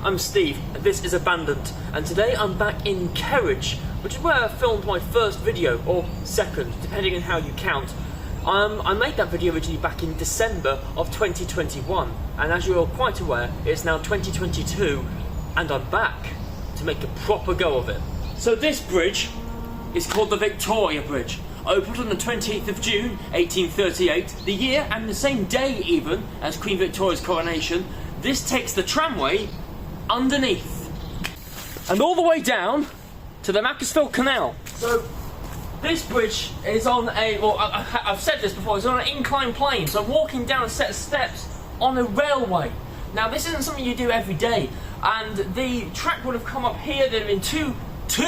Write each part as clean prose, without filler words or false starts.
I'm Steve, and this is Abandoned, and today I'm back in Kerridge, which is where I filmed my first video, or second, depending on how you count. I made that video originally back in December of 2021, and as you're quite aware, it's now 2022, and I'm back to make a proper go of it. So this bridge is called the Victoria Bridge, opened on the 28th of June 1838, the year and the same day even as Queen Victoria's coronation. This takes the tramway underneath and all the way down to the Macclesfield Canal. So this bridge is on a, well, I've said this before, it's on an inclined plane, so walking down a set of steps on a railway. Now this isn't something you do every day, and the track would have come up here. There'd have been two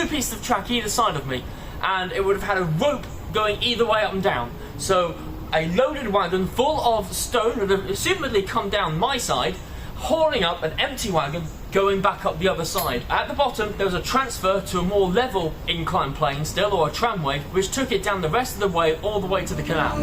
pieces of track either side of me, and it would have had a rope going either way up and down. So a loaded wagon full of stone would have assumedly come down my side, hauling up an empty wagon going back up the other side. At the bottom there was a transfer to a more level inclined plane still, or a tramway, which took it down the rest of the way all the way to the canal.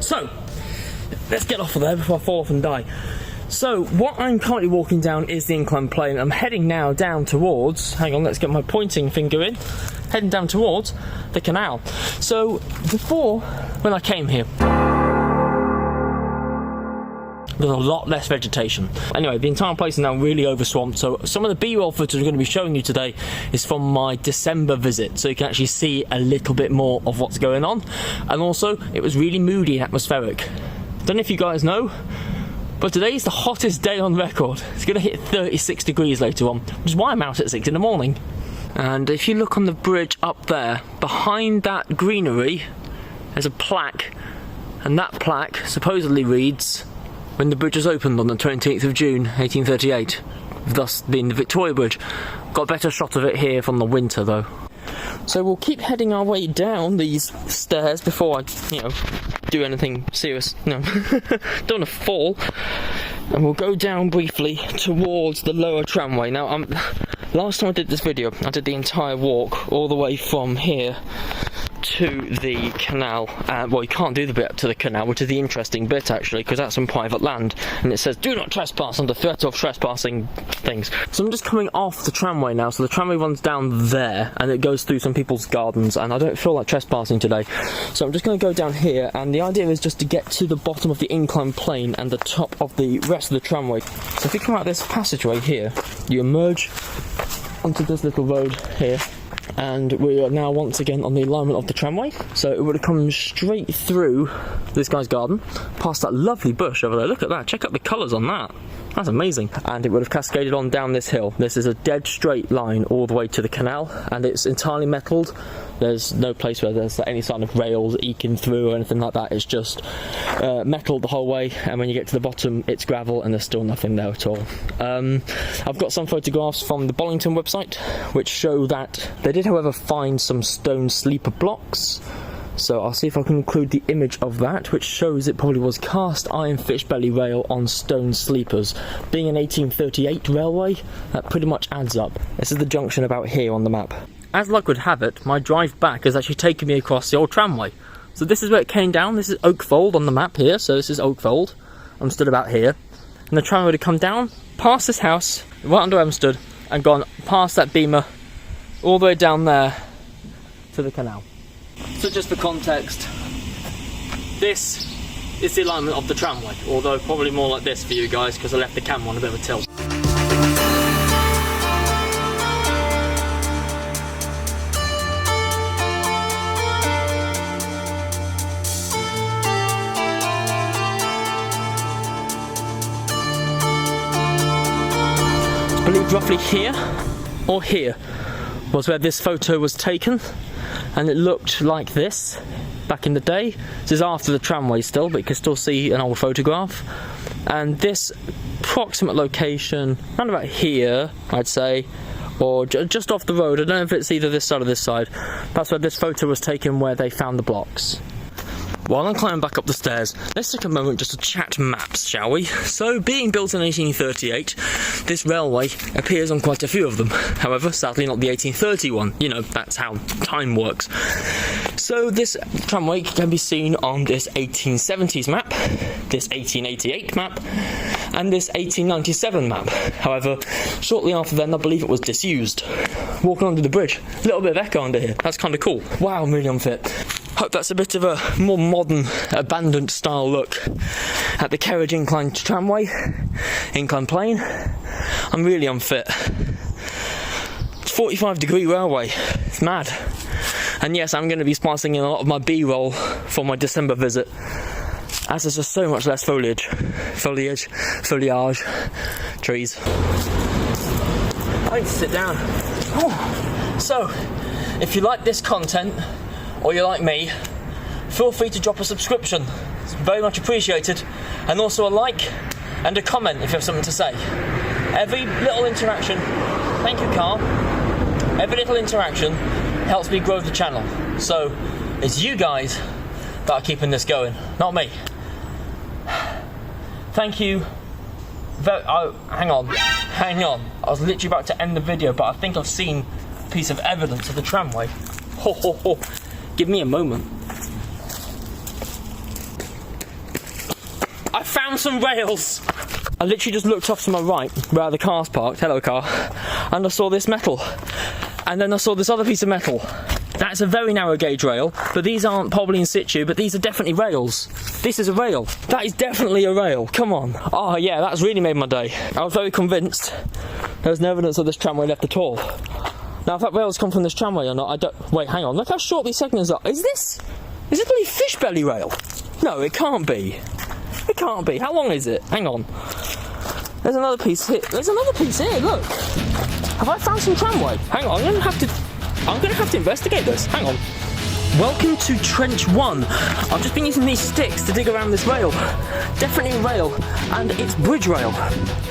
So, let's get off of there before I fall off and die. So, what I'm currently walking down is the inclined plane. I'm heading now down towards, hang on, let's get my pointing finger in, heading down towards the canal. So, before, when I came here, there's a lot less vegetation. Anyway, the entire place is now really overswamped, so some of the B-roll footage I'm going to be showing you today is from my December visit, so you can actually see a little bit more of what's going on. And also, it was really moody and atmospheric. Don't know if you guys know, but today is the hottest day on record. It's going to hit 36 degrees later on, which is why I'm out at 6 in the morning. And if you look on the bridge up there, behind that greenery, there's a plaque, and that plaque supposedly reads, "When the bridge was opened on the 28th of June 1838, thus being the Victoria Bridge." Got a better shot of it here from the winter though. So we'll keep heading our way down these stairs before I, do anything serious. No, don't want to fall. And we'll go down briefly towards the lower tramway. Now, last time I did this video, I did the entire walk all the way from here to the canal. Well, you can't do the bit up to the canal, which is the interesting bit actually, because that's on private land, and it says do not trespass under threat of trespassing things. So I'm just coming off the tramway now, so the tramway runs down there and it goes through some people's gardens, and I don't feel like trespassing today, so I'm just going to go down here, and the idea is just to get to the bottom of the inclined plane and the top of the rest of the tramway. So if you come out this passageway here, you emerge onto this little road here, and we are now once again on the alignment of the tramway. So it would have come straight through this guy's garden, past that lovely bush over there. Look at that, check out the colours on that. That's amazing. And it would have cascaded on down this hill. This is a dead straight line all the way to the canal, and it's entirely metalled. There's no place where there's any sign of rails eking through or anything like that. It's just metal the whole way, and when you get to the bottom it's gravel and there's still nothing there at all. I've got some photographs from the Bollington website which show that they did however find some stone sleeper blocks. So I'll see if I can include the image of that, which shows it probably was cast iron fish belly rail on stone sleepers. Being an 1838 railway, that pretty much adds up. This is the junction about here on the map. As luck would have it, my drive back has actually taken me across the old tramway. So this is where it came down. This is Oakfold on the map here, so this is Oakfold. I'm stood about here. And the tramway would have come down, past this house, right under where I'm stood, and gone past that beamer, all the way down there to the canal. So just for context, this is the alignment of the tramway, although probably more like this for you guys because I left the camera on a bit of a tilt. believe roughly here or here was where this photo was taken, and it looked like this back in the day. This is after the tramway still, but you can still see an old photograph. And this approximate location, around about here, I'd say, or just off the road. I don't know if it's either this side or this side. That's where this photo was taken, where they found the blocks. While I'm climbing back up the stairs, let's take a moment just to chat maps, shall we? So, being built in 1838, this railway appears on quite a few of them. However, sadly not the 1830 one. You know, that's how time works. So this tramway can be seen on this 1870s map, this 1888 map, and this 1897 map. However, shortly after then, I believe it was disused. Walking under the bridge, a little bit of echo under here. That's kind of cool. Wow, I'm really unfit. Hope that's a bit of a more modern, abandoned style look at the Kerridge Incline Tramway, Incline Plane. I'm really unfit. It's 45-degree railway. It's mad. And yes, I'm going to be splicing in a lot of my B-roll for my December visit, as there's just so much less foliage, trees. I need to sit down. Oh. So, if you like this content, or you're like me, feel free to drop a subscription. It's very much appreciated. And also a like and a comment if you have something to say. Every little interaction, thank you Carl, every little interaction helps me grow the channel. So it's you guys that are keeping this going, not me. Thank you. Hang on. I was literally about to end the video, but I think I've seen a piece of evidence of the tramway. Ho ho ho. Give me a moment. I found some rails. I literally just looked off to my right, where the car's parked, hello car, and I saw this metal. And then I saw this other piece of metal. That's a very narrow gauge rail, but these aren't probably in situ, but these are definitely rails. This is a rail. That is definitely a rail, come on. Oh yeah, that's really made my day. I was very convinced there was no evidence of this tramway left at all. Now, if that rail's come from this tramway or not, I don't... Wait, hang on. Look how short these segments are. Is this bloody fish belly rail? No, it can't be. It can't be. How long is it? Hang on. There's another piece here. There's another piece here, look. Have I found some tramway? Hang on, I'm gonna have to investigate this. Hang on. Welcome to Trench 1. I've just been using these sticks to dig around this rail. Definitely a rail, and it's bridge rail.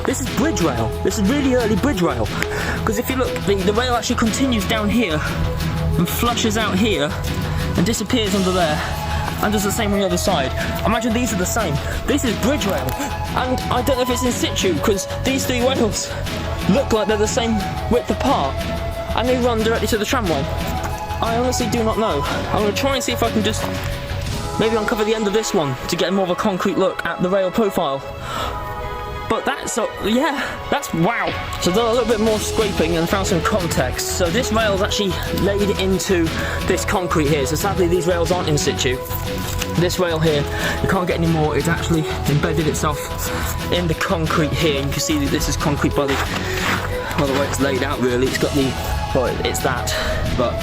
This is bridge rail. This is really early bridge rail. Because if you look, the rail actually continues down here and flushes out here and disappears under there and does the same on the other side. Imagine these are the same. This is bridge rail, and I don't know if it's in situ because these three rails look like they're the same width apart and they run directly to the tramway. I honestly do not know. I'm going to try and see if I can just maybe uncover the end of this one to get more of a concrete look at the rail profile. But that's, that's wow. So I've done a little bit more scraping and found some context. So this rail is actually laid into this concrete here. So sadly these rails aren't in situ. This rail here, you can't get any more. It's actually embedded itself in the concrete here. You can see that this is concrete by the way it's laid out really. It's got the, well, it's that, but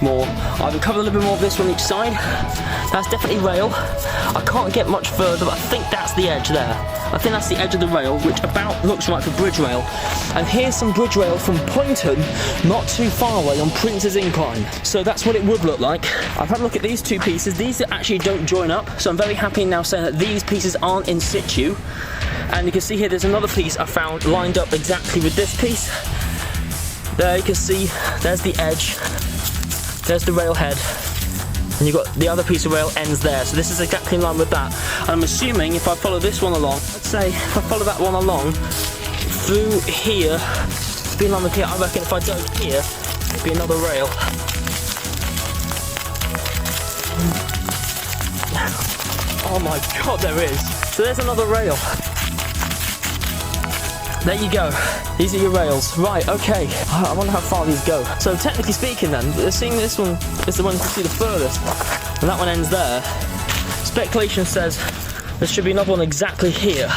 more. I've uncovered a little bit more of this on each side. That's definitely rail. I can't get much further, but I think that's the edge there. I think that's the edge of the rail, which about looks right for bridge rail. And here's some bridge rail from Poynton, not too far away on Prince's Incline. So that's what it would look like. I've had a look at these two pieces. These actually don't join up, so I'm very happy now saying that these pieces aren't in situ. And you can see here there's another piece I found lined up exactly with this piece. There you can see, there's the edge, there's the rail head, and you've got the other piece of rail ends there, so this is exactly in line with that. And I'm assuming if I follow this one along, let's say if I follow that one along through here, to be in line with here, I reckon if I go here, it'd be another rail. Oh my god, there is. So there's another rail. There you go. These are your rails. Right, okay. I wonder how far these go. So technically speaking then, seeing this one is the one you can see the furthest, and that one ends there. Speculation says there should be another one exactly here.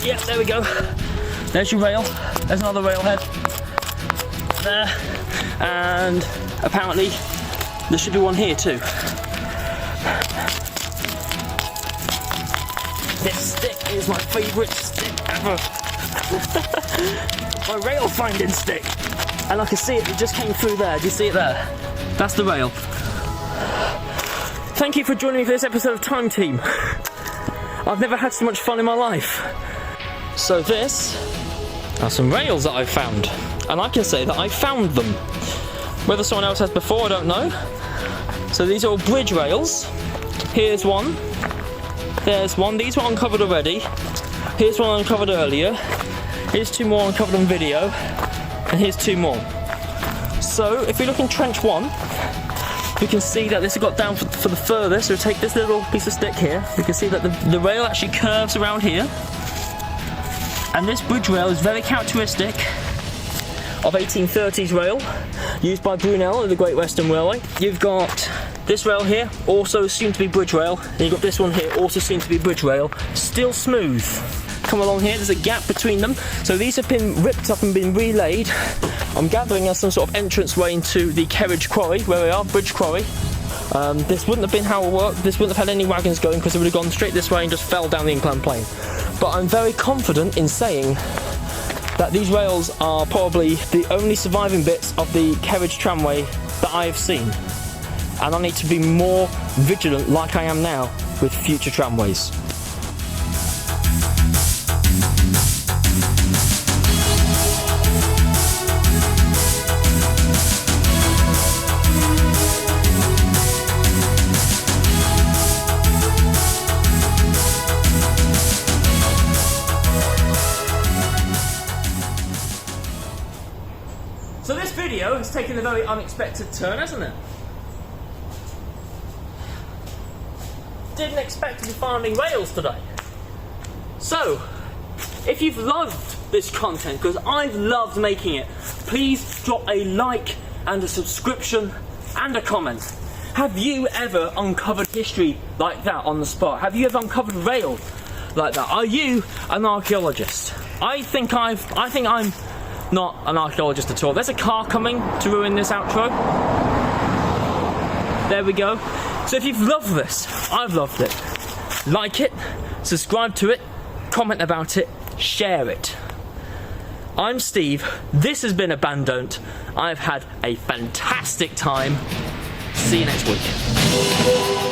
Yep, there we go. There's your rail. There's another rail head. There. And apparently There should be one here too. This stick is my favourite stick ever. My rail finding stick. And I can see it just came through there. Do you see it there? That's the rail. Thank you for joining me for this episode of Time Team. I've never had so much fun in my life. So this are some rails that I've found. And I can say that I found them. Whether someone else has before, I don't know. So these are all bridge rails. Here's one. There's one. These were uncovered already. Here's one uncovered earlier. Here's two more uncovered on video. And here's two more. So if we look in trench 1, we can see that this has got down for the furthest. So take this little piece of stick here. We can see that the rail actually curves around here. And this bridge rail is very characteristic of 1830s rail used by Brunel of the Great Western Railway. You've got this rail here, also assumed to be bridge rail, and you've got this one here, also assumed to be bridge rail, still smooth. Come along here, there's a gap between them, so these have been ripped up and been relaid. I'm gathering as some sort of entrance way into the Kerridge Quarry, where we are, Bridge Quarry. This wouldn't have been how it worked, this wouldn't have had any wagons going because it would have gone straight this way and just fell down the inclined plane. But I'm very confident in saying that these rails are probably the only surviving bits of the Kerridge Tramway that I have seen. And I need to be more vigilant, like I am now, with future tramways. So this video has taken a very unexpected turn, hasn't it? Didn't expect to be finding rails today. So, if you've loved this content, because I've loved making it, please drop a like and a subscription and a comment. Have you ever uncovered history like that on the spot? Have you ever uncovered rail like that? Are you an archaeologist? I think I'm not an archaeologist at all. There's a car coming to ruin this outro. There we go. So if you've loved this, I've loved it. Like it, subscribe to it, comment about it, share it. I'm Steve. This has been Abandoned. I've had a fantastic time. See you next week.